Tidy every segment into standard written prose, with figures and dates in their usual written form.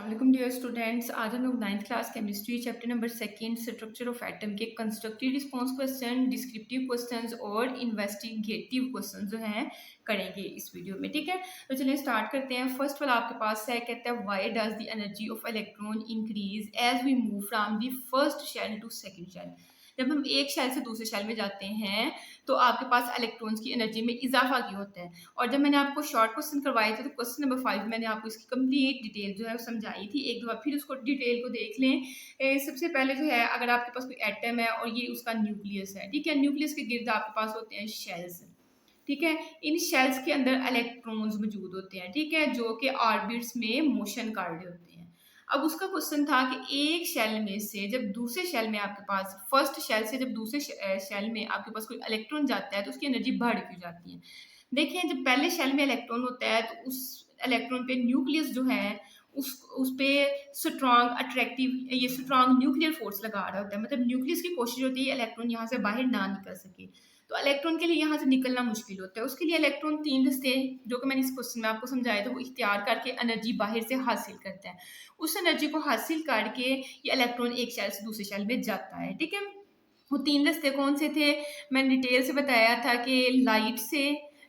वालेकुम dear students. आज हम लोग ninth class chemistry chapter number second structure of atom के constructive response question, descriptive questions और इन्वेस्टिगेटिव क्वेश्चन जो हैं करेंगे इस वीडियो में। ठीक है, तो चलिए स्टार्ट करते हैं। फर्स्ट वाला आपके पास है, कहता है why does the energy of electron increase as we move from the first shell to second shell. जब हम एक शेल से दूसरे शेल में जाते हैं तो आपके पास इलेक्ट्रॉन्स की एनर्जी में इजाफा क्यों होता है। और जब मैंने आपको शॉर्ट क्वेश्चन करवाए थे तो क्वेश्चन नंबर 5 मैंने आपको इसकी कंप्लीट डिटेल जो है वो समझाई थी। एक दो बार फिर उसको डिटेल को देख लें। सबसे पहले जो है, अगर आपके पास कोई एटम है और ये उसका न्यूक्लियस है, ठीक है, न्यूक्लियस के गिर्द आपके पास होते हैं शेल्स। ठीक है, इन शेल्स के अंदर इलेक्ट्रॉन्स मौजूद होते हैं, ठीक है, जो कि ऑर्बिट्स में मोशन कर रहे होते हैं। अब उसका क्वेश्चन था कि एक शेल में से जब दूसरे शेल में आपके पास, फर्स्ट शेल से जब दूसरे शेल में आपके पास कोई इलेक्ट्रॉन जाता है तो उसकी एनर्जी बढ़ क्यों जाती है। देखिए, जब पहले शेल में इलेक्ट्रॉन होता है तो उस इलेक्ट्रॉन पे न्यूक्लियस जो है उस पे स्ट्रॉन्ग अट्रैक्टिव, ये स्ट्रॉन्ग न्यूक्लियर फोर्स लगा रहा होता है। मतलब न्यूक्लियस की कोशिश होती है इलेक्ट्रॉन यहाँ से बाहर ना निकल सके। तो इलेक्ट्रॉन के लिए यहाँ से निकलना मुश्किल होता है। उसके लिए इलेक्ट्रॉन तीन रास्ते, जो कि मैंने इस क्वेश्चन में आपको समझाया था, वो इख्तियार करके एनर्जी बाहर से हासिल करता है। उस एनर्जी को हासिल करके ये इलेक्ट्रॉन एक शेल से दूसरे शेल में जाता है। ठीक है, वो तीन रास्ते कौन से थे मैंने डिटेल से बताया था कि लाइट से,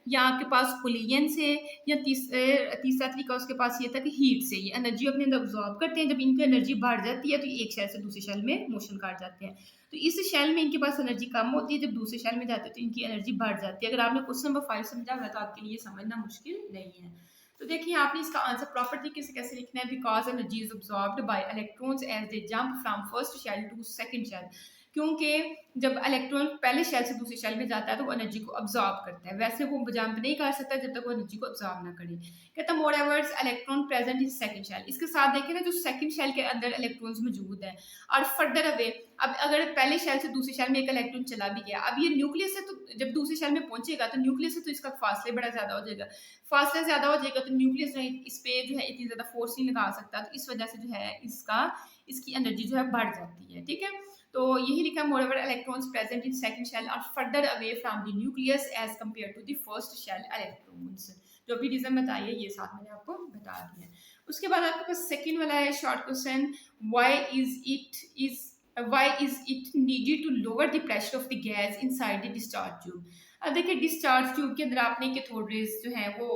या आपके पास कोलिजन से, या तीसरा तरीका उसके पास ये था कि हीट से। ये एनर्जी अपने अंदर अब्जॉर्ब करते हैं। जब इनकी एनर्जी बढ़ जाती है तो ये एक शेल से दूसरे शेल में मोशन कर जाते हैं। तो इस शेल में इनके पास एनर्जी कम होती है, जब दूसरे शेल में जाते हैं तो इनकी एनर्जी बढ़ जाती है। अगर आपने क्वेश्चन नंबर 5 समझा हुआ तो आपके लिए समझना मुश्किल नहीं है। तो देखिए, आपने इसका आंसर प्रॉपर तरीके से कैसे लिखना है। Because energy is absorbed by electrons as they jump from first shell to second shell. क्योंकि जब इलेक्ट्रॉन पहले शेल से दूसरे शेल में जाता है तो वो एनर्जी को अब्जॉर्ब करता है। वैसे वो जंप नहीं कर सकता जब तक वो एनर्जी को अब्जॉर्ब ना करे। कहता है more electron present in second shell. इसके साथ देखें ना, जो सेकंड शेल के अंदर इलेक्ट्रॉन्स मौजूद है और फर्दर अवे। अब अगर पहले शेल से दूसरे शेल में एक इलेक्ट्रॉन चला भी गया, अब ये न्यूक्लियस से तो जब दूसरे शेल में पहुंचेगा तो न्यूक्लियस से तो इसका फासले बड़ा ज्यादा हो जाएगा। फासला ज्यादा हो जाएगा तो न्यूक्लियस जो है इस पे जो है इतनी ज्यादा फोर्स नहीं लगा सकता। तो इस वजह से जो है इसकी एनर्जी जो है बढ़ जाती है। ठीक है, तो यही लिखा, moreover electrons present in second shell are further away from the nucleus as compared to the first shell electrons. जो भी रीजन बताइए ये साथ मैंने आपको बता दिया। उसके बाद आपके पास सेकंड वाला है short question, why is it needed to lower the pressure of the gas inside the discharge tube. अब देखिए, डिस्चार्ज ट्यूब के अंदर आपने कैथोड रेज जो है वो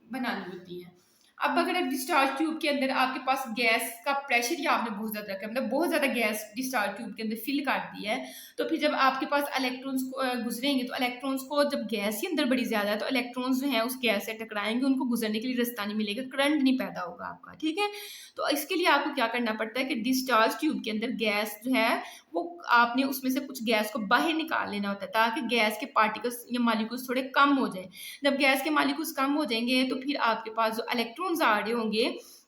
बनानी होती है। अब अगर डिस्चार्ज ट्यूब के अंदर आपके पास गैस का प्रेशर ही आपने बहुत ज्यादा रखा है, मतलब बहुत ज्यादा गैस डिस्चार्ज ट्यूब के अंदर फिल कर दी है, तो फिर जब आपके पास इलेक्ट्रॉन्स गुजरेंगे तो इलेक्ट्रॉन्स को, जब गैस ही अंदर बड़ी ज्यादा है तो इलेक्ट्रॉन्स जो है उस गैस से टकराएंगे, उनको गुजरने के लिए रास्ता नहीं मिलेगा, करंट नहीं पैदा होगा आपका। ठीक है, तो इसके लिए आपको क्या करना पड़ता है कि डिस्चार्ज ट्यूब के अंदर गैस जो है वो आपने उसमें से कुछ गैस को बाहर निकाल लेना होता है, ताकि गैस के पार्टिकल्स या मालिक्यूल्स थोड़े कम हो जाए। जब गैस के मालिक्यूल्स कम हो जाएंगे तो फिर आपके पास जो इलेक्ट्रॉन्स आ रहे होंगे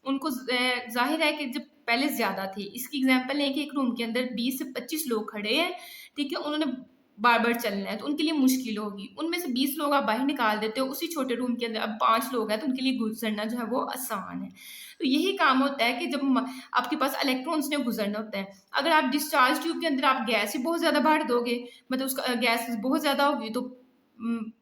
उनको जाहिर है कि जब पहले ज्यादा थे। इसकी एग्जांपल है कि एक रूम के अंदर 20 से 25 लोग खड़े हैं, ठीक है, उन्होंने बार बार चलना है तो उनके लिए मुश्किल होगी। उनमें से 20 लोग आप बाहर निकाल देते हो, उसी छोटे रूम के अंदर अब 5 लोग हैं तो उनके लिए गुजरना जो है वो आसान है। तो यही काम होता है कि जब आपके पास इलेक्ट्रॉन्स ने गुजरना होता है। अगर आप डिस्चार्ज ट्यूब के अंदर आप गैस ही बहुत ज्यादा भर दोगे, मतलब उसका गैस बहुत ज्यादा होगी तो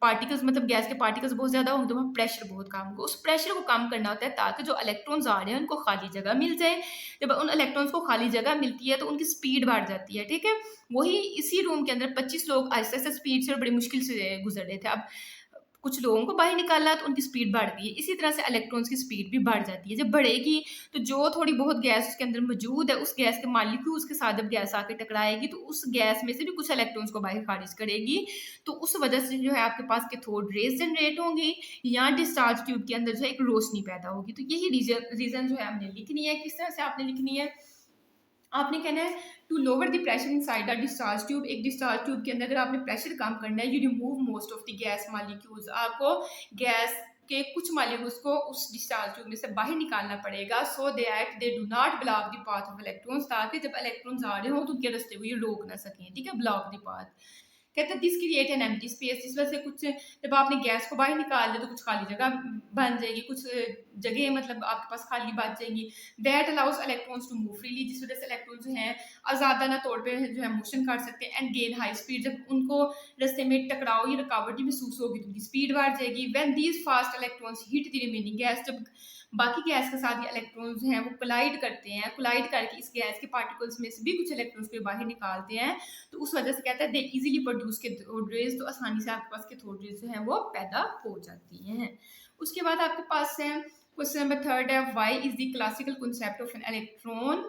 पार्टिकल्स, मतलब गैस के पार्टिकल्स बहुत ज्यादा होंगे तो वहाँ प्रेशर बहुत कम होगा। उस प्रेशर को कम करना होता है ताकि जो इलेक्ट्रॉन्स आ रहे हैं उनको खाली जगह मिल जाए। जब उन इलेक्ट्रॉन्स को खाली जगह मिलती है तो उनकी स्पीड बढ़ जाती है। ठीक है, वही इसी रूम के अंदर 25 लोग आहिस्ता आहिस्ता स्पीड से और बड़ी मुश्किल से गुजर रहे थे। अब कुछ लोगों को बाहर निकाला तो उनकी स्पीड बढ़ गई है। इसी तरह से इलेक्ट्रॉन्स की स्पीड भी बढ़ जाती है। जब बढ़ेगी तो जो थोड़ी बहुत गैस उसके अंदर मौजूद है, उस गैस के मालिक्यूल्स के साथ जब गैस आके टकराएगी तो उस गैस में से भी कुछ इलेक्ट्रॉन्स को बाहर खारिज करेगी। तो उस वजह से जो है आपके पास कैथोड रेज जनरेट होंगी या डिस्चार्ज ट्यूब के अंदर जो है एक रोशनी पैदा होगी। तो यही रीजन जो है हमने लिखनी है। किस तरह से आपने लिखनी है, आपने कहना है to lower the pressure inside the discharge tube. एक डिस्चार्ज ट्यूब के अंदर अगर आपने प्रेशर कम करना है, you remove most of the gas molecules. आपको गैस के कुछ मॉलिक्यूल्स को उस डिस्चार्ज ट्यूब में से बाहर निकालना पड़ेगा, so that they do not block the path of electrons, ताकि जब इलेक्ट्रॉन्स आ रहे हो तो उनके रास्ते को ये रोक ना सकें। ठीक है, ब्लॉक द पाथ। कहते हैं this create an empty space. इस वजह से कुछ, जब आपने गैस को बाहर निकाल दिया तो कुछ खाली जगह बन जाएगी, कुछ जगह मतलब आपके पास खाली बच जाएंगी। That allows electrons to move freely, जिस वजह से इलेक्ट्रॉन जो है आजादाना तौर पे जो है मोशन कर सकते हैं। एंड गेन हाई स्पीड, जब उनको रास्ते में टकराव या रुकावट महसूस होगी तो उनकी स्पीड बढ़ जाएगी। When these fast electrons hit the remaining gas, जब बाकी गैस के साथ ये इलेक्ट्रॉन्स जो हैं वो कोलाइड करते हैं, कोलाइड करके इस गैस के पार्टिकल्स में से भी कुछ इलेक्ट्रॉन्स को बाहर निकालते हैं। तो उस वजह से कहता है they easily produce cathode rays, तो आसानी से आपके पास कैथोड रेज जो है वो पैदा हो जाती हैं। उसके बाद आपके पास है क्वेश्चन नंबर थर्ड है why is the classical concept of an electron.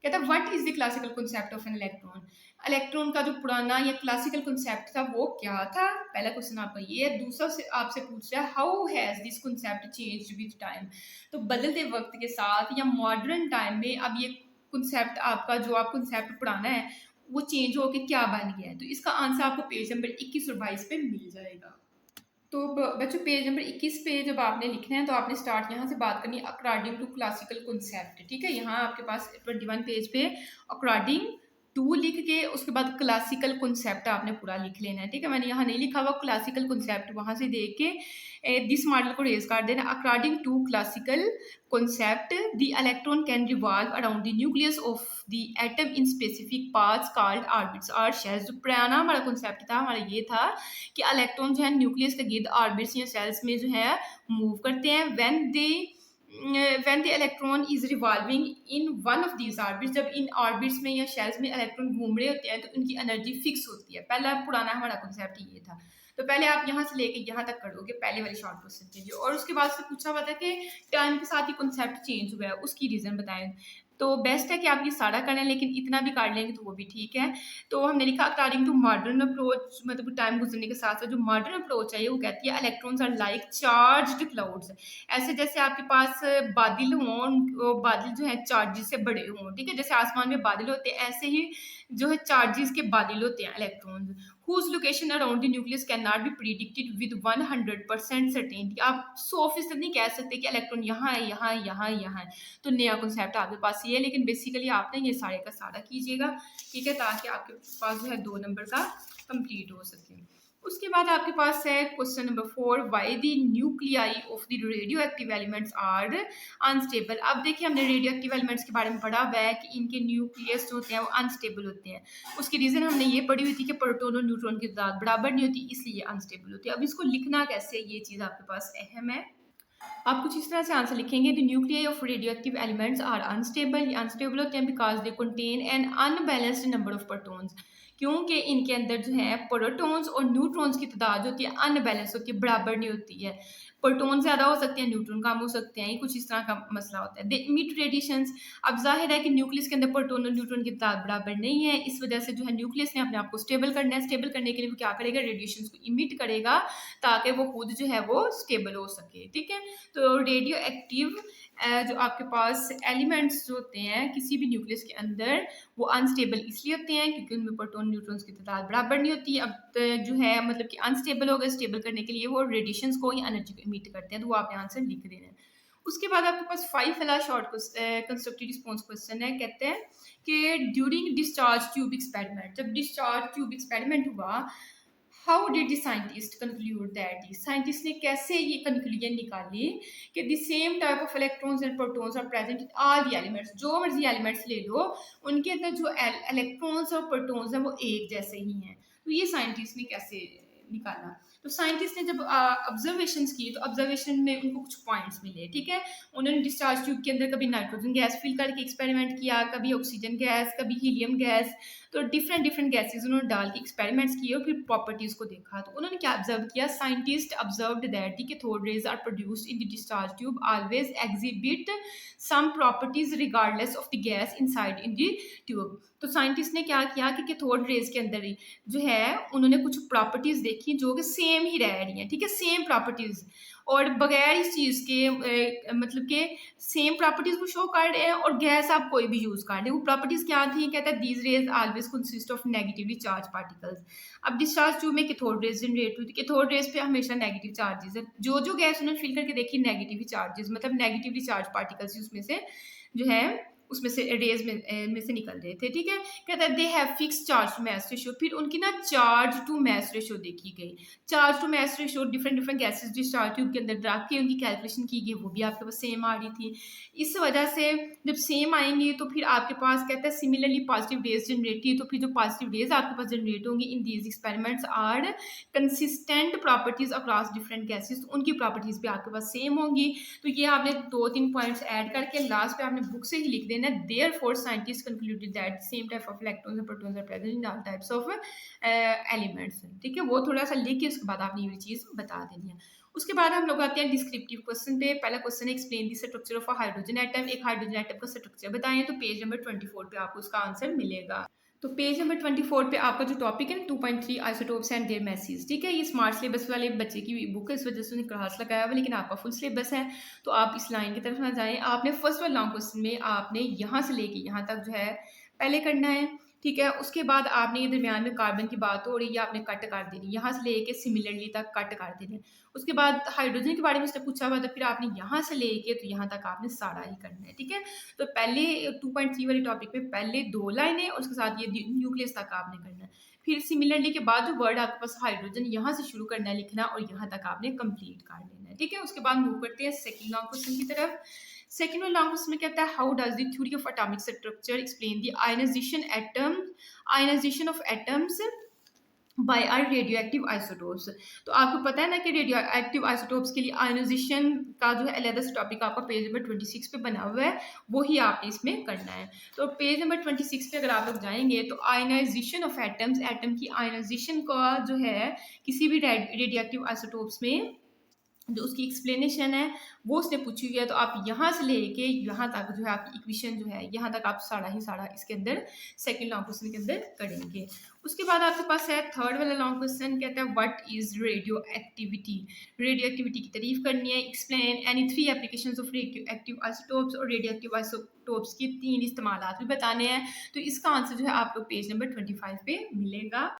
कहता है what is the classical concept of an electron. Electron का जो पुराना या क्लासिकल कॉन्सेप्ट था वो क्या था, पहला क्वेश्चन आपका ये है। दूसरा से आपसे पूछ रहा है how has this concept changed with time. तो बदलते वक्त के साथ या मॉडर्न टाइम में अब ये कॉन्सेप्ट आपका जो आप कॉन्सेप्ट पुराना है वो चेंज होकर क्या बन गया है। तो इसका आंसर आपको पेज नंबर 21 और 22 पे मिल जाएगा। तो बच्चों पेज नंबर 21 पे जब आपने लिखना है तो आपने स्टार्ट यहाँ से बात करनी है अकॉर्डिंग टू क्लासिकल कॉन्सेप्ट। ठीक है, यहाँ आपके पास 21 पेज पे अकॉर्डिंग टू लिख के उसके बाद क्लासिकल कॉन्सेप्ट आपने पूरा लिख लेना है। ठीक है, मैंने यहाँ नहीं लिखा हुआ क्लासिकल कॉन्सेप्ट, वहाँ से देख के दिस मॉडल को रेज कर देना। According to classical concept the electron can revolve around the nucleus of the atom in specific paths called orbits और शेल्स। जो पुराना हमारा कॉन्सेप्ट था हमारा ये था कि इलेक्ट्रॉन जो है न्यूक्लियस के गिर्द ऑर्बिट्स या सेल्स में जो है मूव करते हैं। when the electron is revolving in one of these orbits, जब इन ऑर्बिट्स में या शेल्स में इलेक्ट्रॉन घूम रहे होते हैं तो उनकी एनर्जी फिक्स होती है। पहला पुराना हमारा कॉन्सेप्ट ये था। तो पहले आप यहाँ से लेके यहाँ तक करोगे पहले वाले शॉर्ट क्वेश्चन के लिए, और उसके बाद से पूछा हुआ था कि टाइम के साथ ही कॉन्सेप्ट चेंज हुआ है, उसकी रीजन बताएं। तो बेस्ट है कि आप ये सारा करें, लेकिन इतना भी कर लेंगे तो वो भी ठीक है। तो हमने लिखा अकॉर्डिंग टू मॉडर्न अप्रोच, मतलब टाइम गुजरने के साथ साथ जो मॉडर्न अप्रोच है वो कहती है electrons are like charged clouds. ऐसे जैसे आपके पास बादल हों, बादल जो है चार्जेस से बड़े हों। ठीक है, जैसे आसमान में बादल होते हैं ऐसे ही जो है चार्जेस के बादल होते हैं electrons. whose location around the nucleus cannot be predicted with 100% certainty। आप 100% नहीं कह सकते कि इलेक्ट्रॉन यहाँ है यहाँ है यहाँ है यहाँ है। तो नया कॉन्सेप्ट आपके पास ये है, लेकिन बेसिकली आपने ये सारे का सारा कीजिएगा। ठीक है, ताकि आपके पास जो है 2 नंबर का कंप्लीट हो सके। उसके बाद आपके पास है question number 4 why the nuclei of the radioactive elements are unstable. अब देखिए हमने रेडियो एक्टिव एलिमेंट्स के बारे में पढ़ा हुआ है कि इनके न्यूक्लियस जो होते हैं वो अनस्टेबल होते हैं। उसकी रीजन हमने ये पढ़ी हुई थी कि प्रोटॉन और न्यूट्रॉन की तादाद बराबर नहीं होती, इसलिए अनस्टेबल होती है। अब इसको लिखना कैसे, ये चीज़ आपके पास अहम है। आप कुछ इस तरह से आंसर लिखेंगे the nuclei of radioactive elements are unstable. ये अनस्टेबल होते हैं because they contain an unbalanced number of protons, क्योंकि इनके अंदर जो है प्रोटॉन्स और न्यूट्रॉन्स की तादाद होती है अनबैलेंस होती है, बराबर नहीं होती है। प्रोटॉन ज़्यादा हो सकते हैं, न्यूट्रॉन कम हो सकते हैं, ये कुछ इस तरह का मसला होता है। दे इमिट रेडिएशंस। अब जाहिर है कि न्यूक्लियस के अंदर प्रोटॉन और न्यूट्रॉन की तादाद बराबर नहीं है, इस वजह से जो है न्यूक्लियस ने अपने आप को स्टेबल करना है। स्टेबल करने के लिए वो क्या करेगा, रेडिएशंस को इमिट करेगा ताकि वो खुद जो है वो स्टेबल हो सके। ठीक है, तो रेडियो एक्टिव जो आपके पास एलिमेंट्स जो होते हैं किसी भी न्यूक्लियस के अंदर वो अनस्टेबल इसलिए होते हैं क्योंकि उनमें प्रोटॉन न्यूट्रॉन्स की तादाद बराबर नहीं होती। अब जो है मतलब कि अनस्टेबल हो गए, स्टेबल करने के लिए वो रेडिएशंस को या एनर्जी को इमिट करते हैं, तो वो आपने आंसर लिख देना है। उसके बाद आपके पास 5 वाला शॉर्ट कंस्ट्रक्टिव रिस्पॉन्स क्वेश्चन है। कहते हैं कि ड्यूरिंग डिस्चार्ज ट्यूब एक्सपेरिमेंट, जब डिस्चार्ज ट्यूब एक्सपेरिमेंट हुआ, how did the scientist conclude that, scientist ने कैसे ये कंक्लूजन निकाली कि the same type of electrons and protons are present in all the elements. जो मर्जी एलिमेंट्स ले लो, उनके अंदर जो इलेक्ट्रॉन्स और प्रोटॉन्स हैं वो एक जैसे ही हैं। तो ये साइंटिस्ट ने कैसे निकाला। तो साइंटिस्ट ने जब ऑब्जर्वेशंस की तो ऑब्जर्वेशन में उनको कुछ पॉइंट्स मिले। ठीक है, उन्होंने डिस्चार्ज ट्यूब के अंदर कभी नाइट्रोजन गैस फिल करके एक्सपेरिमेंट किया, कभी ऑक्सीजन गैस, कभी हीलियम गैस, तो डिफरेंट गैसेस उन्होंने डाल के एक्सपेरिमेंट्स किए और फिर प्रॉपर्टीज़ को देखा। तो उन्होंने क्या ऑब्जर्व किया, scientist observed that the cathode rays are produced in the discharge tube always exhibit some properties regardless of the gas inside in the tube. तो साइंटिस्ट ने क्या किया कि कैथोड रेज के अंदर ही जो है उन्होंने कुछ प्रॉपर्टीज देखी जो कि सेम ही रह रही हैं। ठीक है, सेम प्रॉपर्टीज, और बगैर इस चीज़ के मतलब के सेम प्रॉपर्टीज को शो कर रहे हैं, और गैस आप कोई भी यूज़ कर रहे हैं। वो प्रॉपर्टीज क्या थी, कहता है these raise always consist of negatively charge particles. अब डिस्चार्ज ट्यूब में कैथोड रेज जनरेट हुई थी, कैथोड रेज पे हमेशा नेगेटिव चार्जेस है। जो गैस उन्होंने फिल करके देखी नेगेटिवली चार्जेस, मतलब नेगेटिवली चार्ज पार्टिकल्स उसमें से जो है उसमें से रेज में से निकल रहे थे, ठीक है। कहता है they have fix charge to mass ratio, फिर उनकी ना चार्ज टू मास रेशियो देखी गई। Charge to mass ratio different different gases discharge tube के अंदर रख के उनकी कैलकुलेशन की गई, वो भी आपके पास सेम आ रही थी। इस वजह से जब सेम आएंगे तो फिर आपके पास कहता है सिमिलरली पॉजिटिव रेज जनरेट की, तो फिर जो पॉजिटिव रेज आपके पास जनरेट होंगी in these experiments are consistent properties across different gases, उनकी प्रॉपर्टीज भी आपके पास सेम होंगी। तो ये आपने 2-3 पॉइंट्स ऐड करके लास्ट पे आपने बुक से ही लिख देना है, therefore scientist concluded that same type of electrons and protons are present in all types of elements, ठीक है। वो थोड़ा सा लिख के उसके बाद आपने ये चीज बता देनी है। उसके बाद हम लोग आते हैं डिस्क्रिप्टिव क्वेश्चन पे। पहला क्वेश्चन है explain the structure of a hydrogen atom, एक हाइड्रोजन एटम का स्ट्रक्चर बताएं। तो पेज नंबर 24 पे आपको उसका आंसर मिलेगा। तो पेज नंबर 24 पे आपका जो टॉपिक है 2.3 आइसोटोप्स एंड देयर मैसेज, ठीक है। ये स्मार्ट सिलेबस वाले बच्चे की बुक है, इस वजह से उन्हें क्लास लगाया हुआ, लेकिन आपका फुल सिलेबस है तो आप इस लाइन की तरफ ना जाएं। आपने फर्स्ट वाला लॉन्ग क्वेश्चन में आपने यहाँ से लेके यहाँ तक जो है पहले करना है, ठीक है। उसके बाद आपने ये दरमियान में कार्बन की बात हो रही है, आपने कट कर देनी, यहाँ से लेके सिमिलरली तक कट कर देने। उसके बाद हाइड्रोजन के बारे में उसने पूछा हुआ था, फिर आपने यहाँ से लेके तो यहाँ तक आपने सारा ही करना है, ठीक है। तो पहले 2.3 वाले टॉपिक पे पहले 2 लाइनें और उसके साथ ये न्यूक्लियस तक आपने करना है। फिर सिमिलरली के बाद जो वर्ड आपके पास हाइड्रोजन यहाँ से शुरू करना है लिखना और यहाँ तक आपने कंप्लीट कर लेना है, ठीक है। उसके बाद मूव करते हैं सेकंड लॉन्ग क्वेश्चन की तरफ। सेकंड लॉन्ग क्वेश्चन में कहता है how does the theory of atomic structure explain the ionization of atoms by are radioactive isotopes. तो आपको पता है ना कि रेडियोएक्टिव आइसोटोप्स के लिए आयनाइजेशन का जो है अलग से टॉपिक आपका पेज नंबर 26 पे बना हुआ है, वो ही आपने इसमें करना है। तो पेज नंबर 26 पे अगर आप लोग जाएंगे तो आयनाइजेशन ऑफ एटम्स, एटम की आयनाइजेशन का जो है किसी भी रेडियोएक्टिव आइसोटोप्स में जो उसकी एक्सप्लेनेशन है वो उसने पूछी हुई है। तो आप यहाँ से लेके यहाँ तक जो है आपकी इक्वेशन जो है यहाँ तक आप सारा ही सारा इसके अंदर सेकंड लॉन्ग क्वेश्चन के अंदर करेंगे। उसके बाद आपके पास है थर्ड वाला लॉन्ग क्वेश्चन, कहता है what is radio activity. Radio activity की तारीफ करनी है। Explain any 3 applications of radio active isotopes, और रेडियो एक्टिव आइसोटोप्स की 3 इस्तेमालात भी बताने हैं। तो इसका आंसर जो है आपको पेज नंबर 25 पे मिलेगा।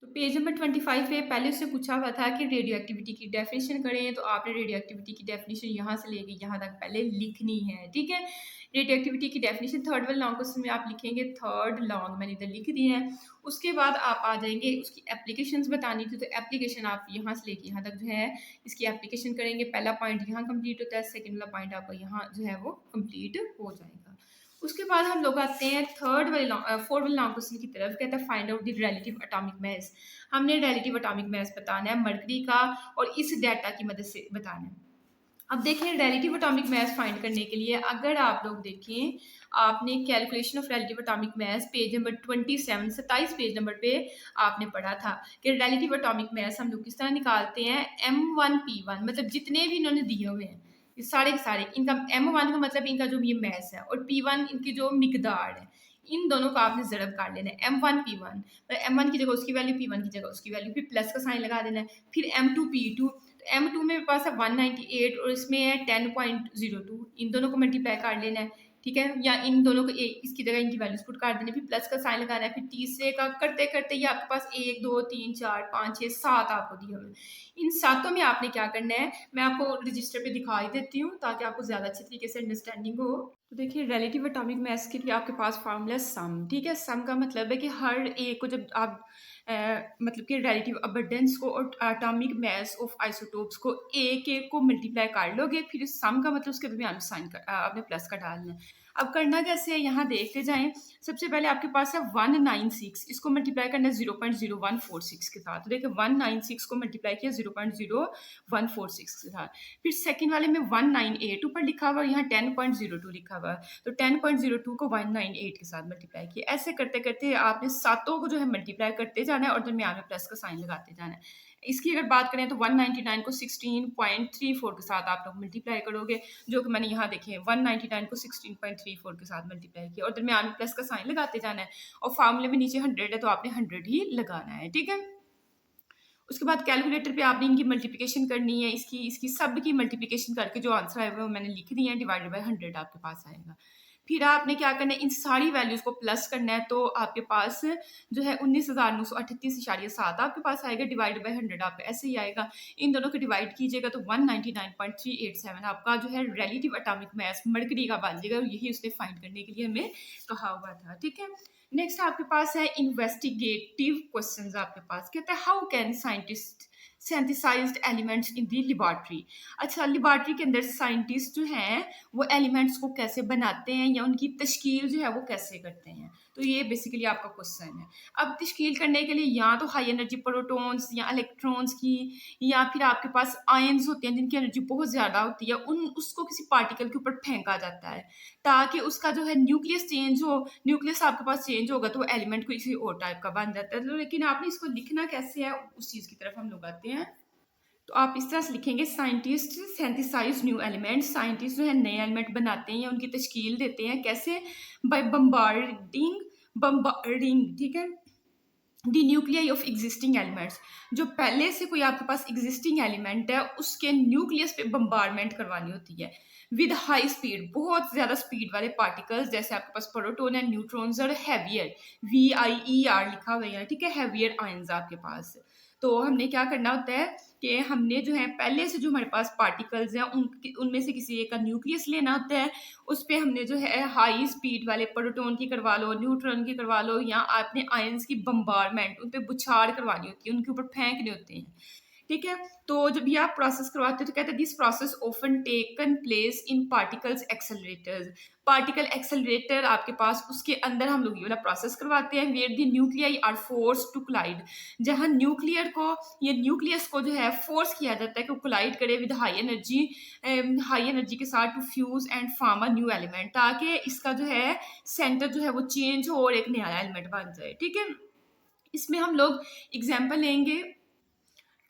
तो पेज नंबर 25 पे पहले उससे पूछा हुआ था कि रेडियो एक्टिविटी की डेफिनेशन करें, तो आपने रेडियो एक्टिविटी की डेफिनेशन यहाँ से लेके यहाँ तक पहले लिखनी है, ठीक है। रेडियो एक्टिविटी की डेफिनेशन थर्ड वाले लॉन्ग क्वेश्चन में आप लिखेंगे, थर्ड लॉन्ग मैंने इधर लिख दी है। उसके बाद आप आ जाएंगे उसकी एप्लीकेशंस बतानी थी, तो एप्लीकेशन आप यहाँ से लेके यहाँ तक जो है इसकी एप्लीकेशन करेंगे। पहला पॉइंट यहाँ कंप्लीट होता है, सेकेंड वाला पॉइंट आपका यहाँ जो है वो कंप्लीट हो जाएगा। उसके बाद हम लोग आते हैं फोर्थ वाले लॉन्ग क्वेश्चन की तरफ, कहता है find out the relative atomic mass. हमने रिलेटिव एटॉमिक मास बताना है मरकरी का और इस डाटा की मदद से बताना है। अब देखें रिलेटिव एटॉमिक मास फाइंड करने के लिए अगर आप लोग देखें, आपने calculation of relative atomic mass page number 27 page number पे आपने पढ़ा था कि रिलेटिव एटॉमिक मास हम लोग किस तरह निकालते हैं। M1P1 मतलब जितने भी इन्होंने दिए हुए हैं ये सारे के सारे, इनका M1 का मतलब इनका जो ये मैस है और P1 इनकी जो मिकदार है, इन दोनों का आपने ज़रब कर लेना है। M1 P1 तो M1 की जगह उसकी वैल्यू, P1 की जगह उसकी वैल्यू, फिर प्लस का साइन लगा देना है। फिर M2 P2, तो M2 में मेरे पास है 198 और इसमें है 10.02, इन दोनों को मल्टीप्लाई कर लेना है, ठीक है। या इन दोनों को इसकी जगह इनकी वैल्यूज पुट कर देने, फिर प्लस का साइन लगाना है। फिर तीसरे का करते करते ये आपके पास 1 2 3 4 5 6 7 आपको दिए हुए। इन सातों में आपने क्या करना है मैं आपको रजिस्टर पे दिखाई देती हूँ ताकि आपको ज़्यादा अच्छे तरीके से अंडरस्टैंडिंग हो। तो देखिए रिलेटिव एटॉमिक मास के लिए आपके पास फार्मूला सम, ठीक है। सम का मतलब है कि हर एक को जब आप मतलब कि रिलेटिव अबंडेंस को और एटॉमिक मास ऑफ आइसोटोप्स को एक एक को मल्टीप्लाई कर लोगे, फिर सम का मतलब उसके दरमियान साइन आपने प्लस का डालना है। अब करना कैसे है यहाँ देखते जाएं। सबसे पहले आपके पास है 196, इसको मल्टीप्लाई करना है 0.0146 के साथ। तो देखिए 196 को मल्टीप्लाई किया 0.0146 के साथ। फिर सेकंड वाले में 198 ऊपर लिखा हुआ, यहाँ 10.02 लिखा हुआ, तो 10.02 को 198 के साथ मल्टीप्लाई किया। ऐसे करते करते आपने सातों को जो है मल्टीप्लाई करते जाना है और दरमियान में प्लस का साइन लगाते जाना है। इसकी अगर बात करें तो 199 को 16.34 के साथ आप लोग मल्टीप्लाई करोगे, जो कि मैंने यहाँ देखे 199 को 16.34 के साथ मल्टीप्लाई किया और दरमियान में प्लस का साइन लगाते जाना है। और फार्मूले में नीचे 100 है तो आपने 100 ही लगाना है, ठीक है। उसके बाद कैलकुलेटर पे आपने इनकी मल्टीप्लिकेशन करनी है, इसकी सब की मल्टीप्लिकेशन करके जो आंसर आएगा वो मैंने लिख दिया है, डिवाइडेड बाय 100 आपके पास आएगा। फिर आपने क्या करना है, इन सारी वैल्यूज़ को प्लस करना है, तो आपके पास जो है 19,938.7 आपके पास आएगा, डिवाइड बाय 100 आपका ऐसे ही आएगा। इन दोनों को डिवाइड कीजिएगा तो 199.387 आपका जो है रिलेटिव एटॉमिक मास मरकरी का बन जाएगा, और यही उसने फाइंड करने के लिए हमें कहा हुआ था। ठीक है, नेक्स्ट आपके पास है इन्वेस्टिगेटिव क्वेश्चंस। आपके पास कहता है how can scientist synthesized elements in the laboratory. अच्छा, लेबोरेटरी के अंदर साइंटिस्ट जो हैं वो एलिमेंट्स को कैसे बनाते हैं या उनकी तश्कील जो है वो कैसे करते हैं, तो ये बेसिकली आपका क्वेश्चन है। अब तश्कील करने के लिए या तो हाई एनर्जी प्रोटॉन्स या इलेक्ट्रॉन्स की, या फिर आपके पास आयंस होते हैं जिनकी एनर्जी बहुत ज़्यादा होती है, उन उसको किसी पार्टिकल के ऊपर फेंका जाता है ताकि उसका जो है न्यूक्लियस चेंज हो। न्यूक्लियस आपके पास चेंज होगा तो एलिमेंट किसी और टाइप का बन जाता है। तो लेकिन आपने इसको लिखना कैसे है, उस चीज़ की तरफ हम लोग आते हैं। तो आप इस तरह से लिखेंगे, scientist synthesize new elements. Scientist जो है नए एलिमेंट बनाते हैं या उनकी तश्कील देते हैं, कैसे? बाय बम्बार्डिंग, ठीक है, दी न्यूक्लियाई ऑफ एग्जिस्टिंग एलिमेंट्स। जो पहले से कोई आपके पास एग्जिस्टिंग एलिमेंट है उसके न्यूक्लियस पे बम्बारमेंट करवानी होती है विद हाई स्पीड, बहुत ज़्यादा स्पीड वाले पार्टिकल्स, जैसे आपके पास प्रोटॉन है, न्यूट्रॉन्स और हैवियर, VIER लिखा हुआ है, ठीक है, हैवियर आयंस आपके पास। तो हमने क्या करना होता है कि हमने जो है पहले से जो हमारे पास पार्टिकल्स हैं उनमें से किसी एक का न्यूक्लियस लेना होता है, उस पे हमने जो है हाई स्पीड वाले प्रोटॉन की करवा लो, न्यूट्रॉन की करवा लो, या आपने आयंस की बम्बारमेंट, उन पे बुछार करवानी होती है, उनके ऊपर फेंकने होते हैं। ठीक है, तो जब ये आप प्रोसेस करवाते हो तो कहते हैं this process often taken place in particles accelerators. Particle accelerator आपके पास, उसके अंदर हम लोग ये वाला प्रोसेस करवाते हैं, where the nuclei are force to collide, जहां न्यूक्लियर को या न्यूक्लियस को जो है फोर्स किया जाता है कि कोलाइड करे विद हाई एनर्जी के साथ to fuse and form a new element, ताकि इसका जो है सेंटर जो है वो चेंज हो और एक नया एलिमेंट बन जाए। ठीक है, इसमें हम लोग एग्जाम्पल लेंगे।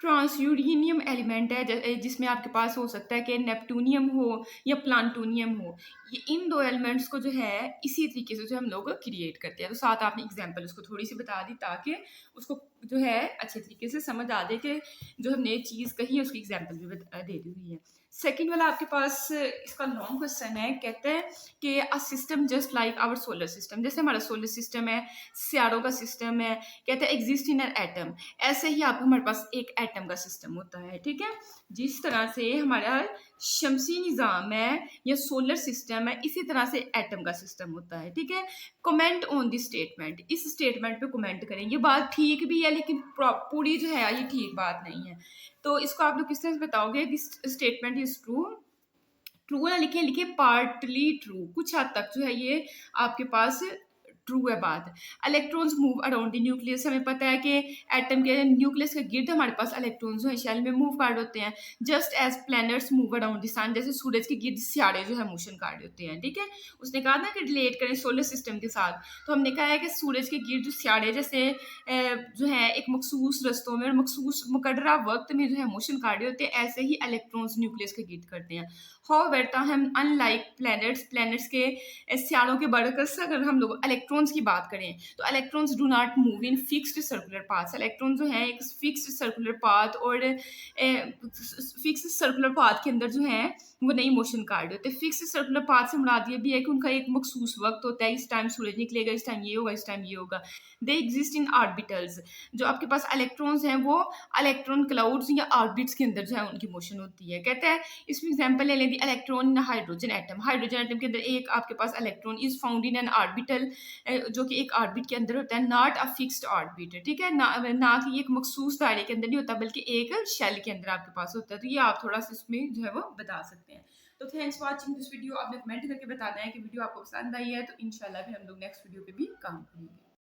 ट्रांसयूरेनियम एलिमेंट है जिसमें आपके पास हो सकता है कि नेपटूनियम हो या प्लांटोनियम हो। ये इन दो एलिमेंट्स को जो है इसी तरीके से जो हम लोग क्रिएट करते हैं। तो साथ आपने एग्जांपल उसको थोड़ी सी बता दी ताकि उसको जो है अच्छे तरीके से समझ आ जाए कि जो हमने चीज़ कही है उसकी एग्जांपल भी दे दी हुई है। सेकेंड वाला आपके पास इसका लॉन्ग क्वेश्चन है, कहते हैं कि a system just like our solar system, जैसे हमारा सोलर सिस्टम है, सियारों का सिस्टम है, कहते हैं एग्जिस्ट इन एन एटम, ऐसे ही आपको हमारे पास एक एटम का सिस्टम होता है। ठीक है, जिस तरह से हमारा शमसी निज़ाम है या सोलर सिस्टम है, इसी तरह से एटम का सिस्टम होता है। ठीक है, कमेंट ऑन दिस स्टेटमेंट, इस स्टेटमेंट पे कमेंट करें। ये बात ठीक भी है लेकिन पूरी जो है ये ठीक बात नहीं है, तो इसको आप लोग किस तरह से बताओगे? This statement is true. True वाला लिखे, लिखे पार्टली ट्रू, कुछ हद तक जो है ये आपके पास ट्रू है बात। Electrons move around the nucleus, हमें पता है कि एटम के न्यूक्लियस के गिर्द हमारे पास इलेक्ट्रॉन्स जो है शेल में मूव कर होते हैं, just as planets move around the sun, जैसे सूरज के गिर्द सियारे जो है मोशन कर होते हैं। ठीक है, उसने कहा ना कि रिलेट करें सोलर सिस्टम के साथ, तो हमने कहा है कि सूरज के गिर्द जो सियारे जैसे जो है एक मखसूस रस्तों में और मखसूस मुकर्ररा वक्त में जो है मोशन कर होते हैं, ऐसे ही इलेक्ट्रॉन्स न्यूक्लियस के गिर्द करते हैं। हाउएवर हम अनलाइक प्लैनेट्स के सियारों के बरकस अगर हम लोग इलेक्ट्रॉन्स की बात करें तो electrons do not move in fixed circular path. Electron जो है एक फिक्स्ड सर्कुलर पाथ और फिक्स्ड सर्कुलर पाथ के अंदर जो है वो नहीं मोशन कार्ड होते। फिक्स्ड सर्कुलर पाथ से मुराद ये भी है कि उनका एक मखसूस वक्त होता है, इस टाइम सूरज निकलेगा, इस टाइम ये होगा, इस टाइम ये होगा। दे एग्जिस्ट इन ऑर्बिटल्स, जो आपके पास इलेक्ट्रॉन्स हैं वो इलेक्ट्रॉन क्लाउड्स या ऑर्बिट्स के अंदर जो है उनकी मोशन होती है। कहते हैं इसमें एग्जांपल ले लें, electron in hydrogen atom, hydrogen atom के अंदर एक आपके पास electron is found in an orbital, जो कि एक ऑर्बिट के अंदर होता है, नॉट अ फिक्स्ड ऑर्बिट। ठीक है, ना कि एक मखसूस दायरे के अंदर नहीं होता बल्कि एक शेल के अंदर आपके पास होता है। तो ये आप थोड़ा सा इसमें जो है वो बता सकते हैं। तो thanks for watching this video. आपने कमेंट करके बताना है कि वीडियो आपको पसंद आई है, तो इंशाल्लाह फिर हम लोग नेक्स्ट वीडियो पे भी काम करेंगे।